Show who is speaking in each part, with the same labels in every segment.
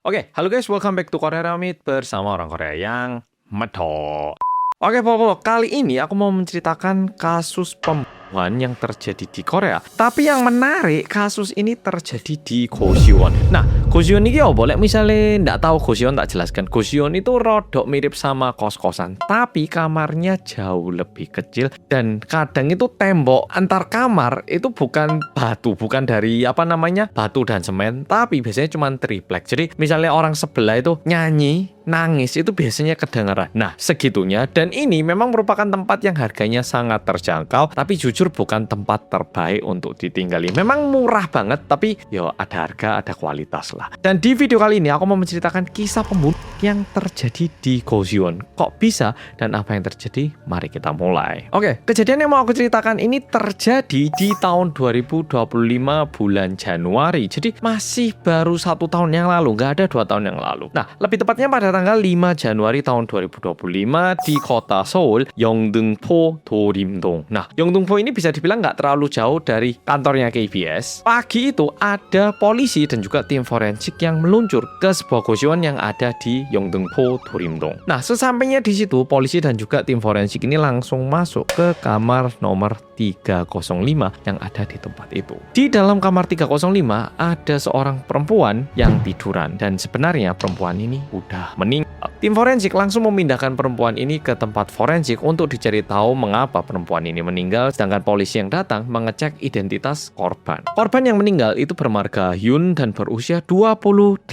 Speaker 1: Oke, halo guys, welcome back to Korea Ramit bersama orang Korea yang medok. Oke, Popo, kali ini aku mau menceritakan kasus pembunuhan yang terjadi di Korea. Tapi yang menarik, kasus ini terjadi di Goseon. Nah, Goseon ini ya boleh misalnya nggak tahu Goseon, tak jelaskan. Goseon itu rodok mirip sama kos-kosan, tapi kamarnya jauh lebih kecil dan kadang itu tembok antar kamar itu bukan batu, bukan dari batu dan semen, tapi biasanya cuma triplek. Jadi misalnya orang sebelah itu nyanyi nangis itu biasanya kedengaran. Nah, segitunya, dan ini memang merupakan tempat yang harganya sangat terjangkau, tapi jujur bukan tempat terbaik untuk ditinggali. Memang murah banget, tapi yo ada harga, ada kualitas lah. Dan di video kali ini aku mau menceritakan kisah pembunuh yang terjadi di Goseon. Kok bisa dan apa yang terjadi? Mari kita mulai. Oke, kejadian yang mau aku ceritakan ini terjadi di tahun 2025 bulan Januari. Jadi masih baru 1 tahun yang lalu, nggak ada 2 tahun yang lalu. Nah, lebih tepatnya pada tanggal 5 Januari tahun 2025 di kota Seoul, Yeongdeungpo, Dorimdong. Nah, Yeongdeungpo ini bisa dibilang nggak terlalu jauh dari kantornya KBS. Pagi itu ada polisi dan juga tim forensik yang meluncur ke sebuah goseon yang ada di Yeongdeungpo, Dorimdong. Nah, sesampainya di situ, polisi dan juga tim forensik ini langsung masuk ke kamar nomor 305 yang ada di tempat itu. Di dalam kamar 305 ada seorang perempuan yang tiduran dan sebenarnya perempuan ini udah meninggal. Tim forensik langsung memindahkan perempuan ini ke tempat forensik untuk dicari tahu mengapa perempuan ini meninggal, sedangkan polisi yang datang mengecek identitas korban. Korban yang meninggal itu bermarga Hyun dan berusia 28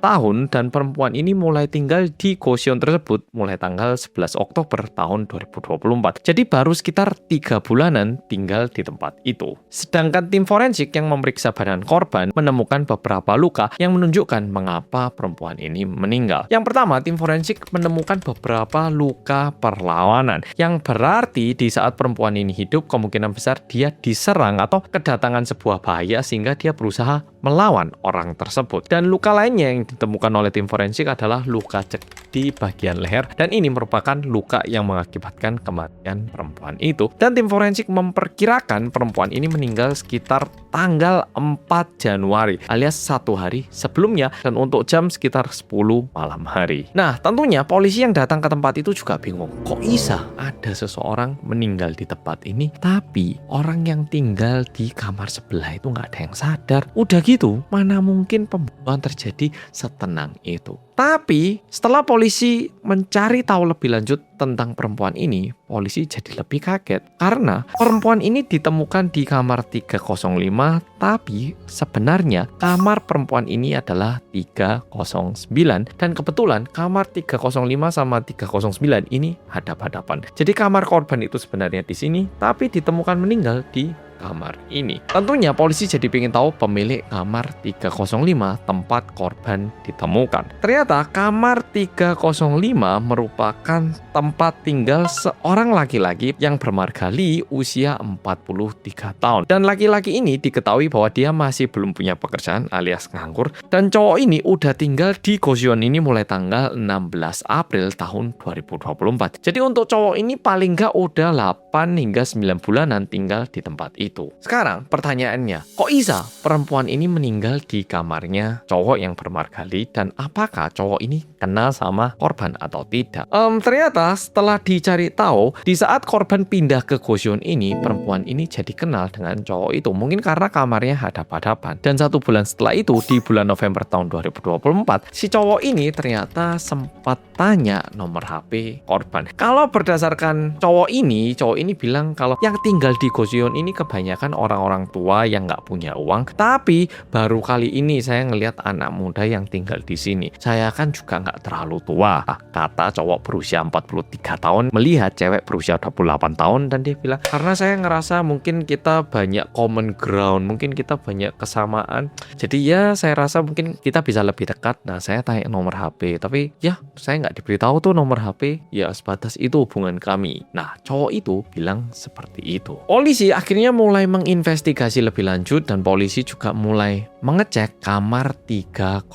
Speaker 1: tahun dan perempuan ini mulai tinggal di goseon tersebut mulai tanggal 11 Oktober tahun 2024. Jadi baru sekitar 3 bulanan tinggal di tempat itu. Sedangkan tim forensik yang memeriksa badan korban menemukan beberapa luka yang menunjukkan mengapa perempuan ini meninggal. Yang pertama, tim forensik menemukan beberapa luka perlawanan, yang berarti di saat perempuan ini hidup, kemungkinan besar dia diserang atau kedatangan sebuah bahaya sehingga dia berusaha melawan orang tersebut. Dan luka lainnya yang ditemukan oleh tim forensik adalah luka cekik di bagian leher, dan ini merupakan luka yang mengakibatkan kematian perempuan itu. Dan tim forensik memperkirakan perempuan ini meninggal sekitar tanggal 4 Januari alias 1 hari sebelumnya dan untuk jam sekitar 10 malam hari. Nah, tentunya polisi yang datang ke tempat itu juga bingung. Kok bisa ada seseorang meninggal di tempat ini, tapi orang yang tinggal di kamar sebelah itu nggak ada yang sadar? Udah gitu, mana mungkin pembunuhan terjadi setenang itu? Tapi setelah polisi mencari tahu lebih lanjut tentang perempuan ini, polisi jadi lebih kaget karena perempuan ini ditemukan di kamar 305, tapi sebenarnya kamar perempuan ini adalah 309 dan kebetulan kamar 305 sama 309 ini hadap-hadapan. Jadi kamar korban itu sebenarnya di sini, tapi ditemukan meninggal di kamar ini. Tentunya polisi jadi ingin tahu pemilik kamar 305 tempat korban ditemukan. Ternyata kamar 305 merupakan tempat tinggal seorang laki-laki yang bermarga Lee, usia 43 tahun. Dan laki-laki ini diketahui bahwa dia masih belum punya pekerjaan alias nganggur, dan cowok ini udah tinggal di goseon ini mulai tanggal 16 April tahun 2024. Jadi untuk cowok ini paling nggak udah 8 hingga 9 bulanan tinggal di tempat itu. Sekarang pertanyaannya, kok bisa perempuan ini meninggal di kamarnya cowok yang bermarga Lee, dan apakah cowok ini kenal sama korban atau tidak? Ternyata setelah dicari tahu, di saat korban pindah ke goseon ini, perempuan ini jadi kenal dengan cowok itu. Mungkin karena kamarnya hadap-hadapan. Dan 1 bulan setelah itu, di bulan November tahun 2024, si cowok ini ternyata sempat tanya nomor HP korban. Kalau berdasarkan cowok ini bilang kalau yang tinggal di goseon ini kebanyakan orang-orang tua yang nggak punya uang, tapi baru kali ini saya ngelihat anak muda yang tinggal di sini. Saya kan juga nggak terlalu tua, kata cowok berusia 43 tahun melihat cewek berusia 28 tahun, dan dia bilang karena saya ngerasa mungkin kita banyak common ground, mungkin kita banyak kesamaan, jadi ya saya rasa mungkin kita bisa lebih dekat. Nah, saya tanya nomor HP, tapi ya saya nggak diberitahu tuh nomor HP, ya sebatas itu hubungan kami. Nah, cowok itu bilang seperti itu. Polisi akhirnya mulai menginvestigasi lebih lanjut dan polisi juga mulai mengecek kamar 309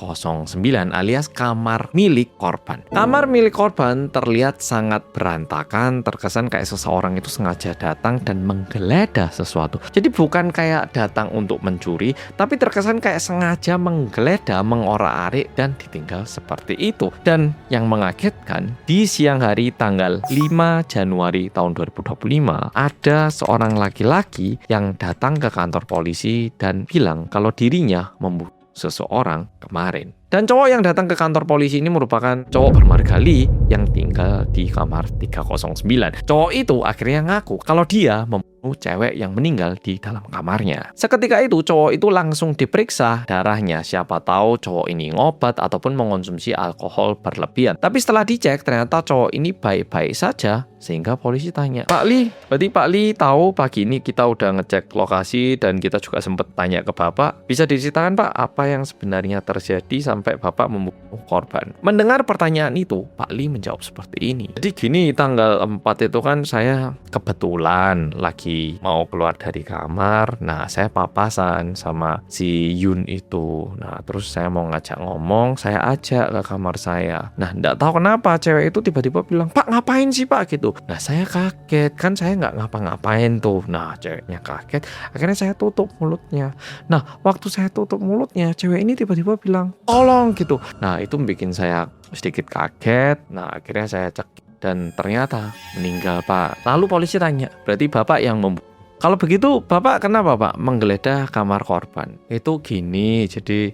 Speaker 1: alias kamar milik korban. Kamar milik korban terlihat sangat berantakan, terkesan kayak seseorang itu sengaja datang dan menggeledah sesuatu. Jadi bukan kayak datang untuk mencuri, tapi terkesan kayak sengaja menggeledah, mengorak-arik dan ditinggal seperti itu. Dan yang mengagetkan, di siang hari tanggal 5 Januari tahun 2025, ada seorang laki-laki yang datang ke kantor polisi dan bilang kalau dirinya membunuh seseorang kemarin. Dan cowok yang datang ke kantor polisi ini merupakan cowok bernama Gali yang tinggal di kamar 309. Cowok itu akhirnya ngaku kalau dia membunuh cewek yang meninggal di dalam kamarnya. Seketika itu cowok itu langsung diperiksa darahnya. Siapa tahu cowok ini ngobat ataupun mengonsumsi alkohol berlebihan. Tapi setelah dicek ternyata cowok ini baik-baik saja. Sehingga polisi tanya, Pak Li, berarti Pak Li tahu pagi ini kita udah ngecek lokasi dan kita juga sempat tanya ke Bapak. Bisa diceritakan Pak apa yang sebenarnya terjadi sampai Bapak membunuh korban? Mendengar pertanyaan itu, Pak Li menjawab seperti ini. Jadi gini, tanggal 4 itu kan saya kebetulan lagi mau keluar dari kamar. Nah, saya papasan sama si Yun itu. Nah, terus saya mau ngajak ngomong, saya ajak ke kamar saya. Nah, enggak tahu kenapa cewek itu tiba-tiba bilang, Pak ngapain sih Pak gitu. Nah, saya kaget, kan saya nggak ngapa-ngapain tuh. Nah, ceweknya kaget, akhirnya saya tutup mulutnya. Nah, waktu saya tutup mulutnya, cewek ini tiba-tiba bilang, tolong gitu. Nah, itu bikin saya sedikit kaget. Nah, akhirnya saya cek dan ternyata meninggal Pak. Lalu polisi tanya, berarti Bapak yang membunuh? Kalau begitu Bapak kenapa Pak menggeledah kamar korban? Itu gini, jadi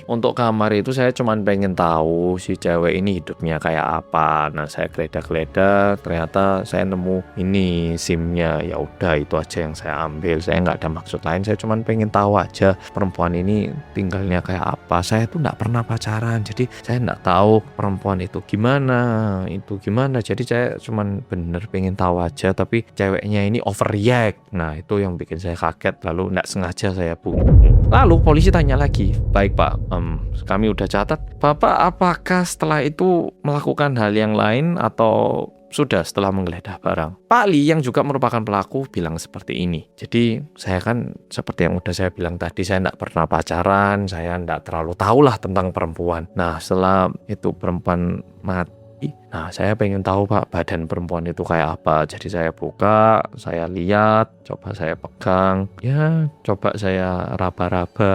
Speaker 1: untuk kamar itu saya cuma pengen tahu si cewek ini hidupnya kayak apa. Nah, saya geledah-geledah, ternyata saya nemu ini SIM-nya. Ya udah, itu aja yang saya ambil. Saya nggak ada maksud lain, saya cuma pengen tahu aja perempuan ini tinggalnya kayak apa. Saya tuh nggak pernah pacaran, jadi saya nggak tahu perempuan itu gimana. Jadi saya cuma bener pengen tahu aja, tapi ceweknya ini overreact. Nah, itu yang bikin saya kaget, lalu nggak sengaja saya bunuh. Lalu polisi tanya lagi, baik Pak, kami udah catat. Bapak apakah setelah itu melakukan hal yang lain atau sudah setelah menggeledah barang? Pak Li yang juga merupakan pelaku bilang seperti ini. Jadi saya kan seperti yang udah saya bilang tadi, saya tidak pernah pacaran, saya tidak terlalu tahu lah tentang perempuan. Nah, setelah itu perempuan mati, nah saya pengen tahu Pak badan perempuan itu kayak apa. Jadi saya buka, saya lihat, coba saya pegang, ya coba saya raba-raba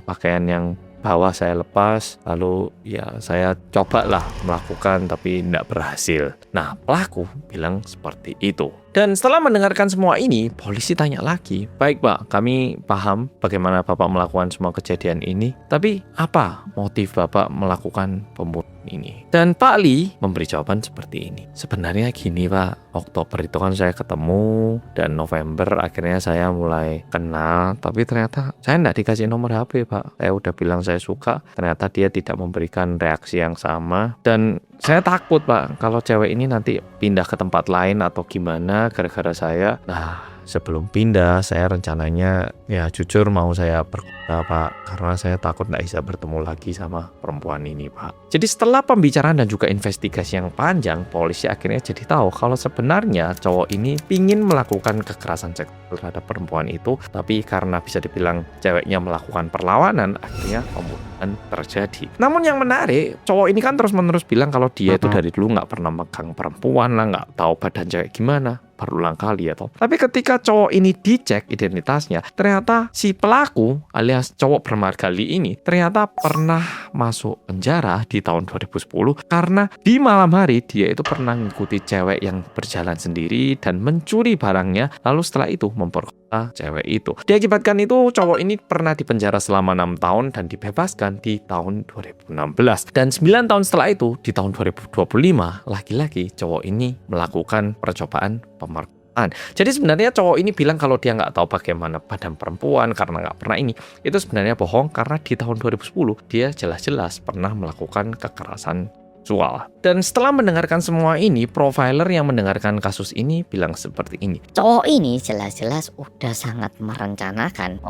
Speaker 1: pakaian yang bawah saya lepas, lalu ya saya cobalah melakukan tapi tidak berhasil. Nah, pelaku bilang seperti itu. Dan setelah mendengarkan semua ini, polisi tanya lagi, baik Pak, kami paham bagaimana Bapak melakukan semua kejadian ini, tapi apa motif Bapak melakukan pembunuhan ini? Dan Pak Li memberi jawaban seperti ini. Sebenarnya gini Pak, Oktober itu kan saya ketemu, dan November akhirnya saya mulai kenal, tapi ternyata saya tidak dikasih nomor HP Pak. Saya udah bilang saya suka, ternyata dia tidak memberikan reaksi yang sama, dan saya takut Pak kalau cewek ini nanti pindah ke tempat lain atau gimana gara-gara saya. Nah, sebelum pindah saya rencananya ya jujur mau saya berkuda Pak, karena saya takut nggak bisa bertemu lagi sama perempuan ini Pak. Jadi setelah pembicaraan dan juga investigasi yang panjang, polisi akhirnya jadi tahu kalau sebenarnya cowok ini pingin melakukan kekerasan seksual terhadap perempuan itu, tapi karena bisa dibilang ceweknya melakukan perlawanan, akhirnya pembunuhan terjadi. Namun yang menarik, cowok ini kan terus-menerus bilang kalau dia itu dari dulu nggak pernah megang perempuan lah, nggak tahu badan cewek gimana. Berulang kali ya toh. Tapi ketika cowok ini dicek identitasnya, ternyata si pelaku alias cowok bernama Gali ini ternyata pernah masuk penjara di tahun 2010 karena di malam hari dia itu pernah mengikuti cewek yang berjalan sendiri dan mencuri barangnya, lalu setelah itu memperkosa cewek itu. Diakibatkan itu cowok ini pernah dipenjara selama 6 tahun dan dibebaskan di tahun 2016. Dan 9 tahun setelah itu di tahun 2025 lagi-lagi cowok ini melakukan percobaan pemerkosaan. Jadi sebenarnya cowok ini bilang kalau dia nggak tahu bagaimana badan perempuan karena nggak pernah ini. Itu sebenarnya bohong karena di tahun 2010 dia jelas-jelas pernah melakukan kekerasan seksual. Dan setelah mendengarkan semua ini, profiler yang mendengarkan kasus ini bilang seperti ini.
Speaker 2: Cowok ini jelas-jelas udah sangat merencanakan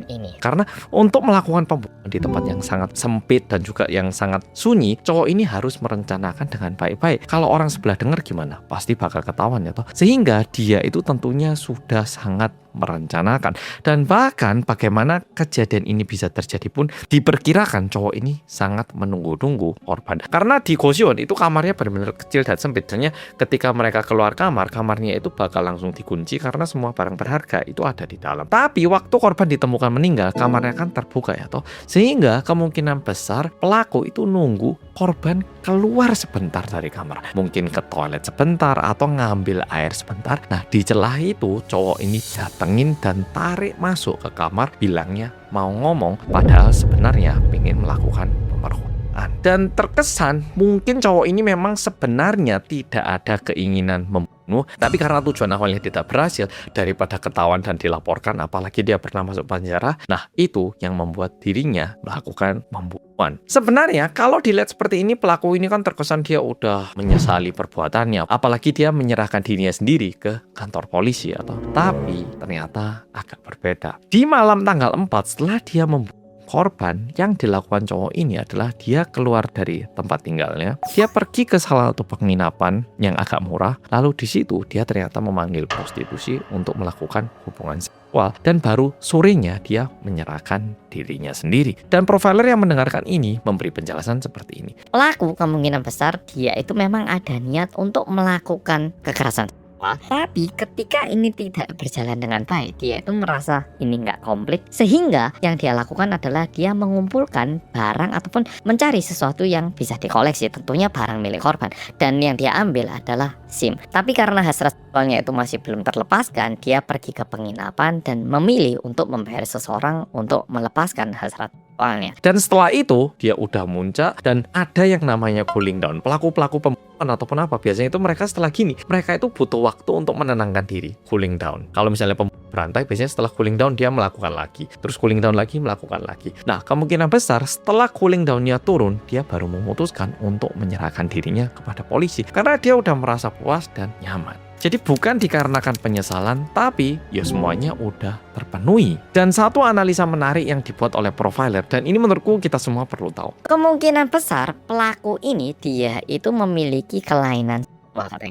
Speaker 2: ini.
Speaker 1: Karena untuk melakukan pembunuhan di tempat yang sangat sempit dan juga yang sangat sunyi, cowok ini harus merencanakan dengan baik-baik. Kalau orang sebelah dengar gimana? Pasti bakal ketahuan ya toh. Sehingga dia itu tentunya sudah sangat merencanakan, dan bahkan bagaimana kejadian ini bisa terjadi pun diperkirakan cowok ini sangat menunggu-nunggu korban. Karena di Goseon itu kamarnya benar-benar kecil dan sempit. Hanya ketika mereka keluar kamarnya itu bakal langsung dikunci karena semua barang berharga itu ada di dalam. Tapi waktu korban ditemukan meninggal, kamarnya kan terbuka ya toh. Sehingga kemungkinan besar pelaku itu nunggu korban keluar sebentar dari kamar. Mungkin ke toilet sebentar atau ngambil air sebentar. Nah, di celah itu cowok ini datengin dan tarik masuk ke kamar, bilangnya mau ngomong, padahal sebenarnya ingin melakukan pemerkosaan. Dan terkesan mungkin cowok ini memang sebenarnya tidak ada keinginan membunuh, tapi karena tujuan awalnya tidak berhasil, daripada ketahuan dan dilaporkan, apalagi dia pernah masuk penjara, nah itu yang membuat dirinya melakukan pembunuhan. Sebenarnya kalau dilihat seperti ini, pelaku ini kan terkesan dia udah menyesali perbuatannya, apalagi dia menyerahkan dirinya sendiri ke kantor polisi atau. Tapi ternyata agak berbeda. Di malam tanggal 4 setelah dia membunuh korban, yang dilakukan cowok ini adalah dia keluar dari tempat tinggalnya, dia pergi ke salah satu penginapan yang agak murah, lalu di situ dia ternyata memanggil prostitusi untuk melakukan hubungan seksual, dan baru sorenya dia menyerahkan dirinya sendiri. Dan profiler yang mendengarkan ini memberi penjelasan seperti ini.
Speaker 2: Pelaku kemungkinan besar dia itu memang ada niat untuk melakukan kekerasan. Tapi ketika ini tidak berjalan dengan baik, dia itu merasa ini nggak komplit, sehingga yang dia lakukan adalah dia mengumpulkan barang ataupun mencari sesuatu yang bisa dikoleksi, tentunya barang milik korban, dan yang dia ambil adalah SIM. Tapi karena hasrat seksualnya itu masih belum terlepaskan, dia pergi ke penginapan dan memilih untuk membayar seseorang untuk melepaskan hasrat seksualnya.
Speaker 1: Dan setelah itu dia udah muncak dan ada yang namanya cooling down. Pelaku-pelaku pembunuhan ataupun apa, biasanya itu mereka setelah gini, mereka itu butuh waktu untuk menenangkan diri, cooling down. Kalau misalnya pembunuh berantai, biasanya setelah cooling down dia melakukan lagi, terus cooling down lagi, melakukan lagi. Nah, kemungkinan besar setelah cooling downnya turun, dia baru memutuskan untuk menyerahkan dirinya kepada polisi karena dia udah merasa puas dan nyaman. Jadi bukan dikarenakan penyesalan, tapi ya semuanya udah terpenuhi. Dan satu analisa menarik yang dibuat oleh profiler, dan ini menurutku kita semua perlu tahu.
Speaker 2: Kemungkinan besar pelaku ini dia itu memiliki kelainan.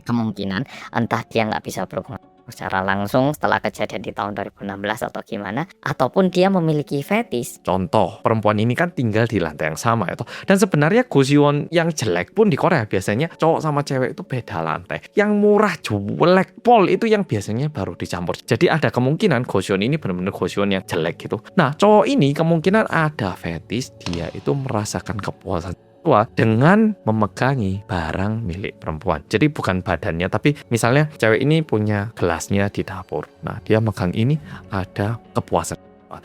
Speaker 2: Kemungkinan entah dia nggak bisa berhubungan secara langsung setelah kejadian di tahun 2016 atau gimana, ataupun dia memiliki fetis.
Speaker 1: Contoh, perempuan ini kan tinggal di lantai yang sama ya toh. Dan sebenarnya Goseon yang jelek pun di Korea biasanya cowok sama cewek itu beda lantai. Yang murah jelek pol itu yang biasanya baru dicampur. Jadi ada kemungkinan Goseon ini benar-benar Goseon yang jelek gitu. Nah, cowok ini kemungkinan ada fetis, dia itu merasakan kepuasan dengan memegangi barang milik perempuan. Jadi bukan badannya, tapi misalnya cewek ini punya gelasnya di dapur. Nah, dia megang ini, ada kepuasan.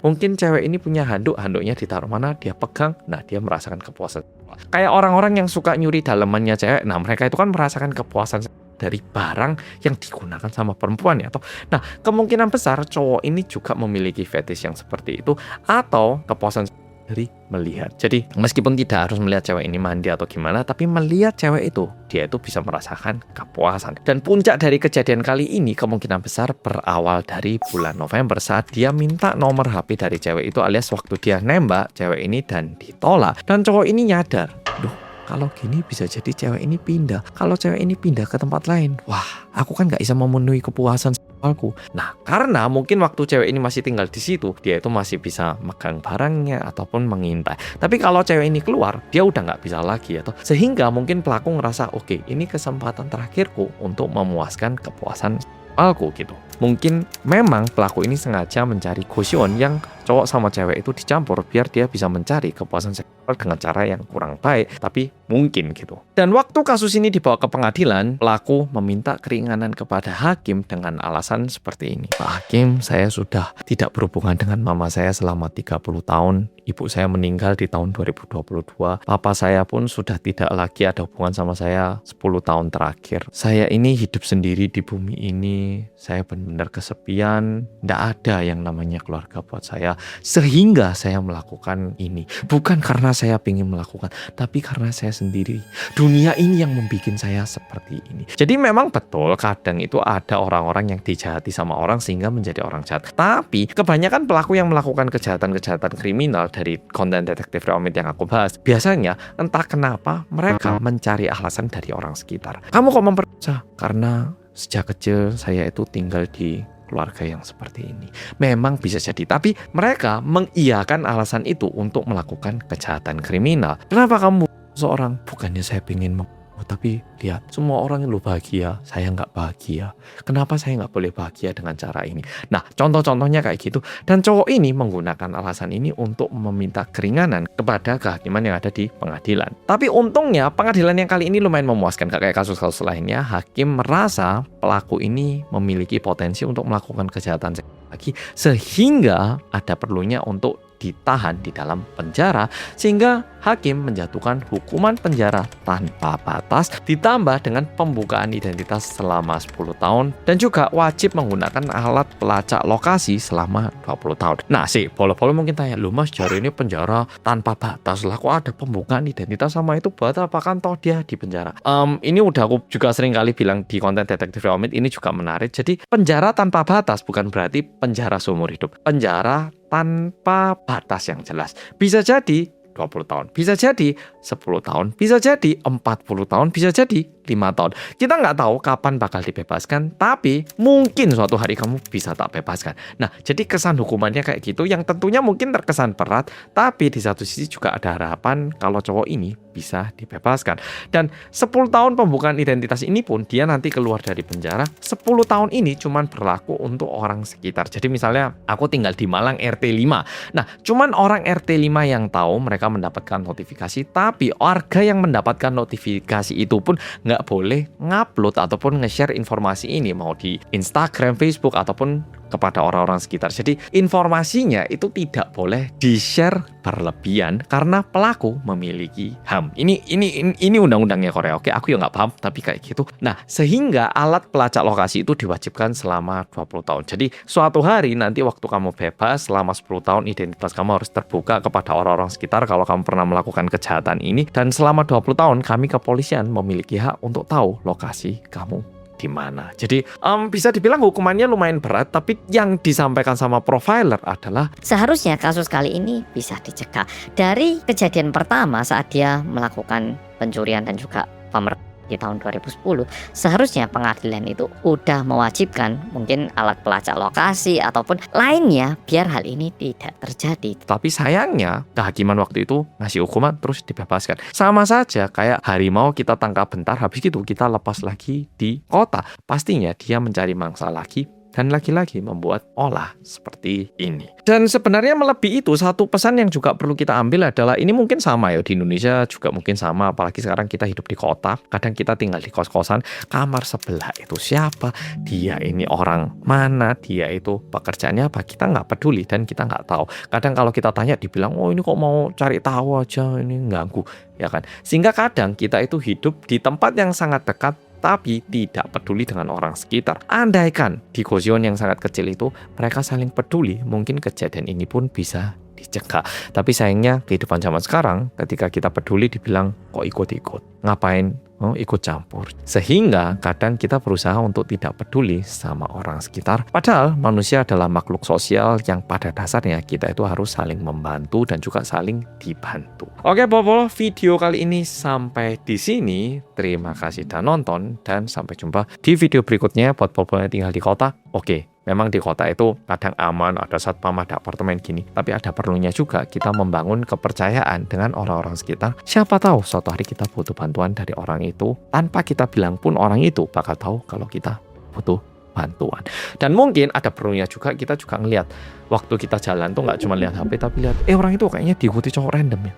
Speaker 1: Mungkin cewek ini punya handuknya ditaruh mana, dia pegang, nah dia merasakan kepuasan. Kayak orang-orang yang suka nyuri dalemannya cewek, nah mereka itu kan merasakan kepuasan dari barang yang digunakan sama perempuan ya toh. Nah, kemungkinan besar cowok ini juga memiliki fetish yang seperti itu, atau kepuasan dari melihat. Jadi meskipun tidak harus melihat cewek ini mandi atau gimana, tapi melihat cewek itu, dia itu bisa merasakan kepuasan. Dan puncak dari kejadian kali ini kemungkinan besar berawal dari bulan November saat dia minta nomor HP dari cewek itu, alias waktu dia nembak cewek ini dan ditolak. Dan cowok ini nyadar, duh, kalau gini bisa jadi cewek ini pindah. Kalau cewek ini pindah ke tempat lain, wah, aku kan gak bisa memenuhi kepuasan seksualku. Nah, karena mungkin waktu cewek ini masih tinggal di situ, dia itu masih bisa megang barangnya ataupun mengintai. Tapi kalau cewek ini keluar, dia udah gak bisa lagi ya toh. Sehingga mungkin pelaku ngerasa, oke, ini kesempatan terakhirku untuk memuaskan kepuasan seksualku gitu. Mungkin memang pelaku ini sengaja mencari Goseon yang cowok sama cewek itu dicampur biar dia bisa mencari kepuasan seksual dengan cara yang kurang baik, tapi mungkin gitu. Dan waktu kasus ini dibawa ke pengadilan, pelaku meminta keringanan kepada hakim dengan alasan seperti ini. Pak Hakim, saya sudah tidak berhubungan dengan mama saya selama 30 tahun. Ibu saya meninggal di tahun 2022. Papa saya pun sudah tidak lagi ada hubungan sama saya 10 tahun terakhir. Saya ini hidup sendiri di bumi ini. Saya benar benar-benar kesepian, nggak ada yang namanya keluarga buat saya, sehingga saya melakukan ini. Bukan karena saya ingin melakukan, tapi karena saya sendiri. Dunia ini yang membuat saya seperti ini. Jadi memang betul kadang itu ada orang-orang yang dijahati sama orang sehingga menjadi orang jahat. Tapi kebanyakan pelaku yang melakukan kejahatan-kejahatan kriminal dari konten detektif Reomit yang aku bahas, biasanya entah kenapa mereka mencari alasan dari orang sekitar. Kamu kok mempercayai? Karena sejak kecil saya itu tinggal di keluarga yang seperti ini. Memang bisa jadi, tapi mereka mengiyakan alasan itu untuk melakukan kejahatan kriminal. Kenapa kamu seorang? Bukannya saya ingin tapi lihat, semua orang lu bahagia, saya nggak bahagia. Kenapa saya nggak boleh bahagia dengan cara ini? Nah, contoh-contohnya kayak gitu. Dan cowok ini menggunakan alasan ini untuk meminta keringanan kepada kehakiman yang ada di pengadilan. Tapi untungnya pengadilan yang kali ini lumayan memuaskan. Gak kayak kasus-kasus lainnya, hakim merasa pelaku ini memiliki potensi untuk melakukan kejahatan lagi, sehingga ada perlunya untuk ditahan di dalam penjara, sehingga hakim menjatuhkan hukuman penjara tanpa batas ditambah dengan pembukaan identitas selama 10 tahun dan juga wajib menggunakan alat pelacak lokasi selama 20 tahun. Nah sih, boleh-boleh mungkin tanya, lu mas jari ini penjara tanpa batas lah, kok ada pembukaan identitas sama itu buat apa, kan toh dia di penjara. Ini udah aku juga sering kali bilang di konten detektif Reomit, ini juga menarik. Jadi penjara tanpa batas bukan berarti penjara seumur hidup. Penjara tanpa batas yang jelas. Bisa jadi 20 tahun, bisa jadi 10 tahun, bisa jadi 40 tahun, bisa jadi 5 tahun. Kita nggak tahu kapan bakal dibebaskan, tapi mungkin suatu hari kamu bisa tak bebaskan. Nah, jadi kesan hukumannya kayak gitu, yang tentunya mungkin terkesan berat, tapi di satu sisi juga ada harapan kalau cowok ini bisa dibebaskan. Dan 10 tahun pembukaan identitas ini pun dia nanti keluar dari penjara. 10 tahun ini cuman berlaku untuk orang sekitar. Jadi misalnya aku tinggal di Malang RT 5. Nah, cuman orang RT 5 yang tahu mereka mendapatkan notifikasi, tapi warga yang mendapatkan notifikasi itu pun nggak boleh ngupload ataupun nge-share informasi ini, mau di Instagram, Facebook, ataupun kepada orang-orang sekitar. Jadi informasinya itu tidak boleh di-share berlebihan karena pelaku memiliki HAM. Ini undang-undangnya Korea. Oke, aku ya nggak paham, tapi kayak gitu. Nah, sehingga alat pelacak lokasi itu diwajibkan selama 20 tahun. Jadi suatu hari nanti waktu kamu bebas selama 10 tahun identitas kamu harus terbuka kepada orang-orang sekitar kalau kamu pernah melakukan kejahatan ini, dan selama 20 tahun kami kepolisian memiliki hak untuk tahu lokasi kamu di mana. Jadi bisa dibilang hukumannya lumayan berat, tapi yang disampaikan sama profiler adalah
Speaker 2: seharusnya kasus kali ini bisa dicegah. Dari kejadian pertama saat dia melakukan pencurian dan juga pemerasan di tahun 2010, seharusnya pengadilan itu udah mewajibkan mungkin alat pelacak lokasi ataupun lainnya biar hal ini tidak terjadi.
Speaker 1: Tapi sayangnya kehakiman waktu itu ngasih hukuman terus dibebaskan. Sama saja kayak harimau kita tangkap bentar, habis itu kita lepas lagi di kota. Pastinya dia mencari mangsa lagi dan lagi-lagi membuat olah seperti ini. Dan sebenarnya melebihi itu, satu pesan yang juga perlu kita ambil adalah ini mungkin sama ya, di Indonesia juga mungkin sama, apalagi sekarang kita hidup di kota, kadang kita tinggal di kos-kosan, kamar sebelah itu siapa, dia ini orang mana, dia itu pekerjaannya apa, kita nggak peduli dan kita nggak tahu. Kadang kalau kita tanya dibilang, oh ini kok mau cari tahu aja, ini ganggu, ya kan. Sehingga kadang kita itu hidup di tempat yang sangat dekat tapi tidak peduli dengan orang sekitar. Andaikan di Gojeon yang sangat kecil itu mereka saling peduli, mungkin kejadian ini pun bisa dicegah. Tapi sayangnya kehidupan zaman sekarang, ketika kita peduli dibilang kok ikut-ikut, ngapain ikut campur. Sehingga kadang kita berusaha untuk tidak peduli sama orang sekitar. Padahal manusia adalah makhluk sosial yang pada dasarnya kita itu harus saling membantu dan juga saling dibantu. Oke, Popol, video kali ini sampai di sini. Terima kasih sudah nonton dan sampai jumpa di video berikutnya. Buat Popol yang tinggal di kota, oke. Memang di kota itu kadang aman, ada satpam, ada apartemen gini. Tapi ada perlunya juga kita membangun kepercayaan dengan orang-orang sekitar. Siapa tahu suatu hari kita butuh bantuan dari orang itu. Tanpa kita bilang pun orang itu bakal tahu kalau kita butuh bantuan. Dan mungkin ada perlunya juga kita juga ngelihat. Waktu kita jalan tuh nggak cuma lihat HP, tapi lihat, orang itu kayaknya diikuti cowok random ya.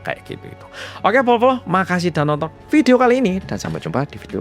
Speaker 1: Kayak gitu itu. Oke, Popol, makasih sudah nonton video kali ini. Dan sampai jumpa di video